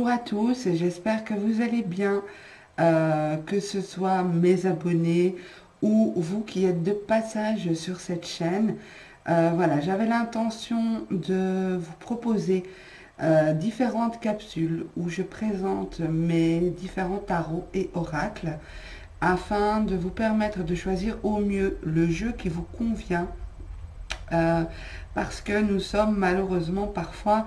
Bonjour à tous, j'espère que vous allez bien, que ce soit mes abonnés ou vous qui êtes de passage sur cette chaîne. Voilà, j'avais l'intention de vous proposer différentes capsules où je présente mes différents tarots et oracles afin de vous permettre de choisir au mieux le jeu qui vous convient, euh, parce que nous sommes malheureusement parfois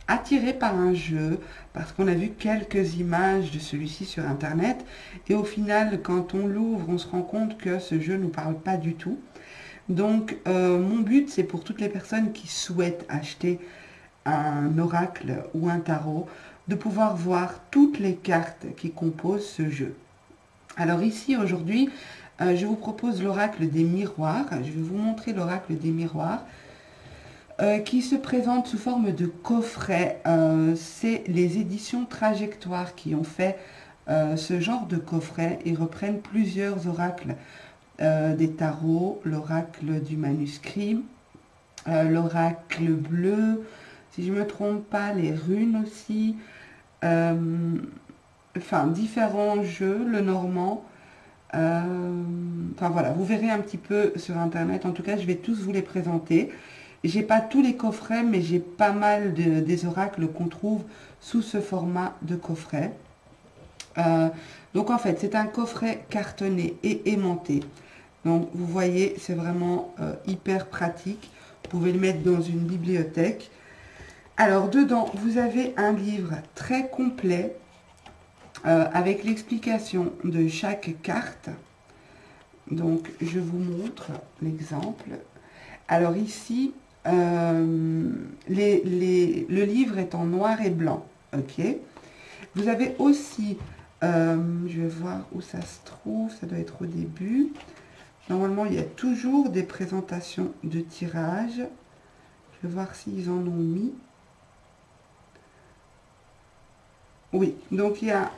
attiré par un jeu, parce qu'on a vu quelques images de celui-ci sur internet, et au final quand on l'ouvre on se rend compte que ce jeu ne nous parle pas du tout. Donc mon but, c'est pour toutes les personnes qui souhaitent acheter un oracle ou un tarot, de pouvoir voir toutes les cartes qui composent ce jeu. Alors ici aujourd'hui, je vous propose l'oracle des miroirs. Je vais vous montrer l'oracle des miroirs, qui se présente sous forme de coffret. C'est les éditions Trajectoire qui ont fait ce genre de coffret. Ils reprennent plusieurs oracles des tarots, l'oracle du manuscrit, l'oracle bleu, si je ne me trompe pas, les runes aussi, enfin différents jeux, le normand. Enfin voilà, vous verrez un petit peu sur internet. En tout cas, je vais tous vous les présenter. J'ai pas tous les coffrets, mais j'ai pas mal des oracles qu'on trouve sous ce format de coffret. Donc en fait, c'est un coffret cartonné et aimanté. Donc vous voyez, c'est vraiment hyper pratique. Vous pouvez le mettre dans une bibliothèque. Alors dedans, vous avez un livre très complet avec l'explication de chaque carte. Donc je vous montre l'exemple. Alors ici, le livre est en noir et blanc. Ok. Vous avez aussi, je vais voir où ça se trouve, ça doit être au début. Normalement, il y a toujours des présentations de tirage. Je vais voir s'ils en ont mis. Oui, donc il y a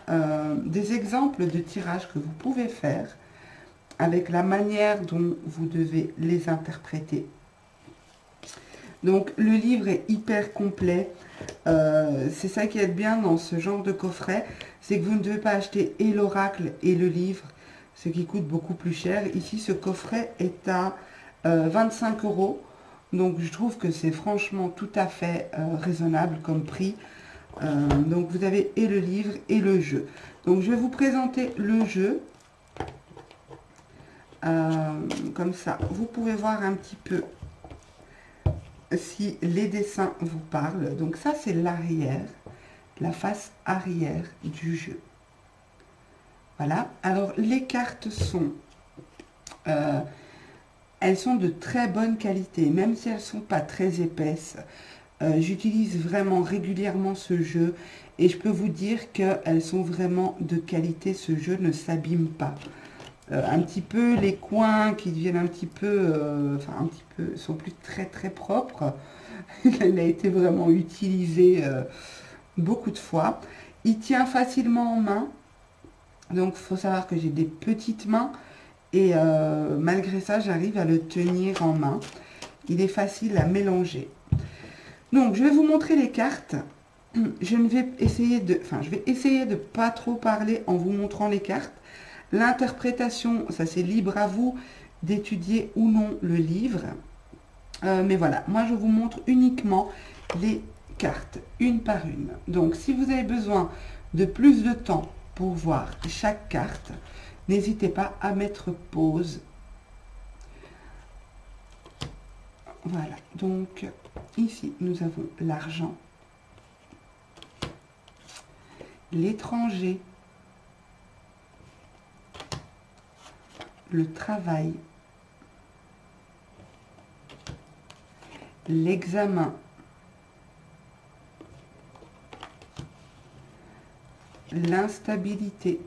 des exemples de tirages que vous pouvez faire avec la manière dont vous devez les interpréter. Donc le livre est hyper complet. C'est ça qui est bien dans ce genre de coffret, c'est que vous ne devez pas acheter et l'oracle et le livre, ce qui coûte beaucoup plus cher. Ici, ce coffret est à 25 €. Donc je trouve que c'est franchement tout à fait raisonnable comme prix. Donc vous avez et le livre et le jeu. Donc je vais vous présenter le jeu. Comme ça, vous pouvez voir un petit peu si les dessins vous parlent. Donc ça, c'est l'arrière, la face arrière du jeu. Voilà. Alors les cartes sont, elles sont de très bonne qualité, même si elles ne sont pas très épaisses. J'utilise vraiment régulièrement ce jeu et je peux vous dire qu'elles sont vraiment de qualité. Ce jeu ne s'abîme pas. Un petit peu les coins qui deviennent un petit peu, enfin un petit peu, sont plus très propres. Il a été vraiment utilisé beaucoup de fois. Il tient facilement en main. Donc il faut savoir que j'ai des petites mains et malgré ça j'arrive à le tenir en main. Il est facile à mélanger. Donc je vais vous montrer les cartes. Je vais essayer de pas trop parler en vous montrant les cartes. L'interprétation, ça c'est libre à vous d'étudier ou non le livre. Mais voilà, moi je vous montre uniquement les cartes, une par une. Donc si vous avez besoin de plus de temps pour voir chaque carte, n'hésitez pas à mettre pause. Voilà, donc ici nous avons l'argent, l'étranger, le travail, l'examen, l'instabilité,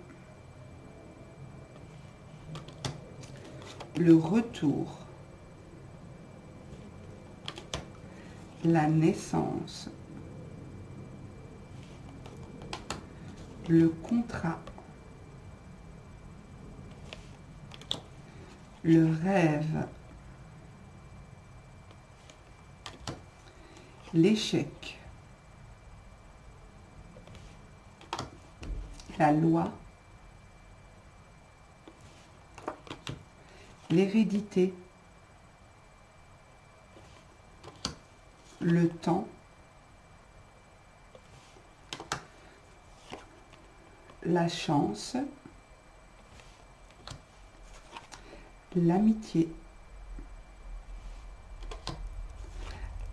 le retour, la naissance, le contrat, le rêve, l'échec, la loi, l'hérédité, le temps, la chance, l'amitié,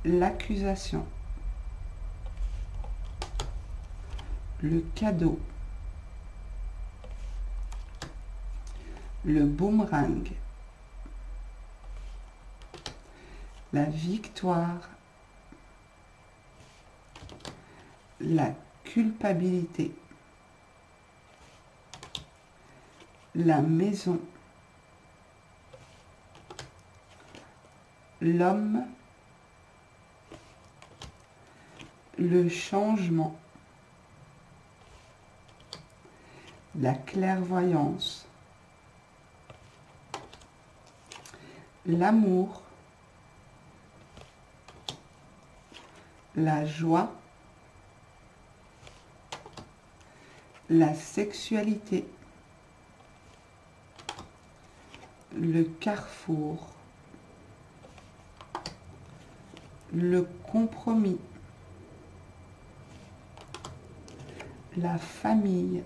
l'accusation, le cadeau, le boomerang, la victoire, la culpabilité, la maison, l'homme, le changement, la clairvoyance, l'amour, la joie, la sexualité, le carrefour, le compromis, la famille,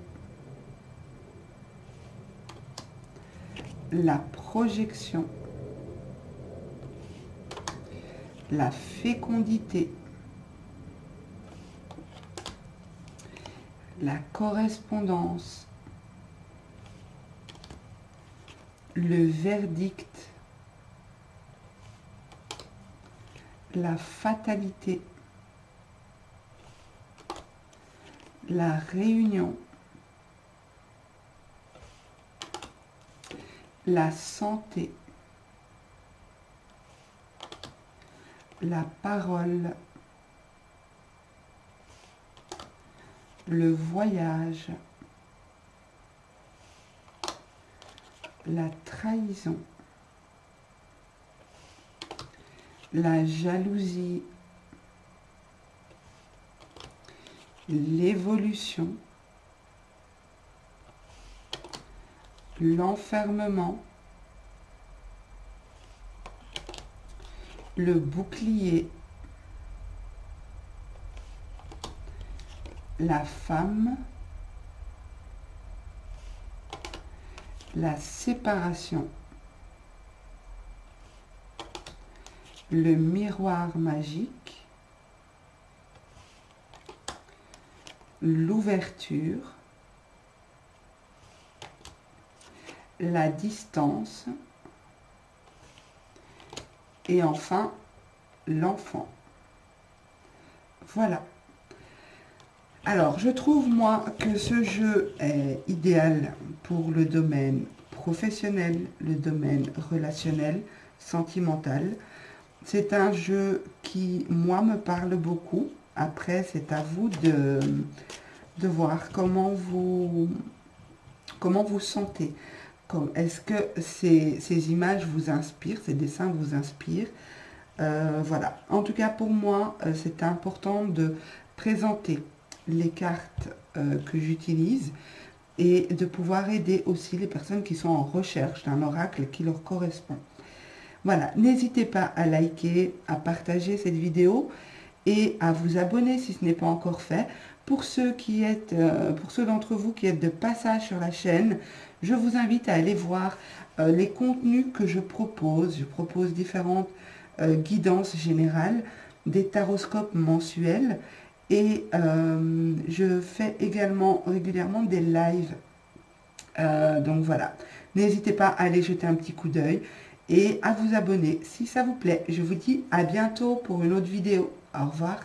la projection, la fécondité, la correspondance, le verdict, la fatalité, la réunion, la santé, la parole, le voyage, la trahison, la jalousie, l'évolution, l'enfermement, le bouclier, la femme, la séparation, le miroir magique, l'ouverture, la distance et enfin l'enfant. Voilà. Alors, je trouve, moi, que ce jeu est idéal pour le domaine professionnel, le domaine relationnel, sentimental. C'est un jeu qui, moi, me parle beaucoup. Après, c'est à vous de voir comment vous sentez. Est-ce que ces images vous inspirent, ces dessins vous inspirent? Voilà. En tout cas, pour moi, c'est important de présenter les cartes que j'utilise et de pouvoir aider aussi les personnes qui sont en recherche d'un oracle qui leur correspond. Voilà, n'hésitez pas à liker, à partager cette vidéo et à vous abonner si ce n'est pas encore fait. Pour ceux d'entre vous qui êtes de passage sur la chaîne, je vous invite à aller voir les contenus que je propose. Je propose différentes guidances générales, des taroscopes mensuels et je fais également régulièrement des lives. Donc voilà, n'hésitez pas à aller jeter un petit coup d'œil et à vous abonner si ça vous plaît. Je vous dis à bientôt pour une autre vidéo. Au revoir.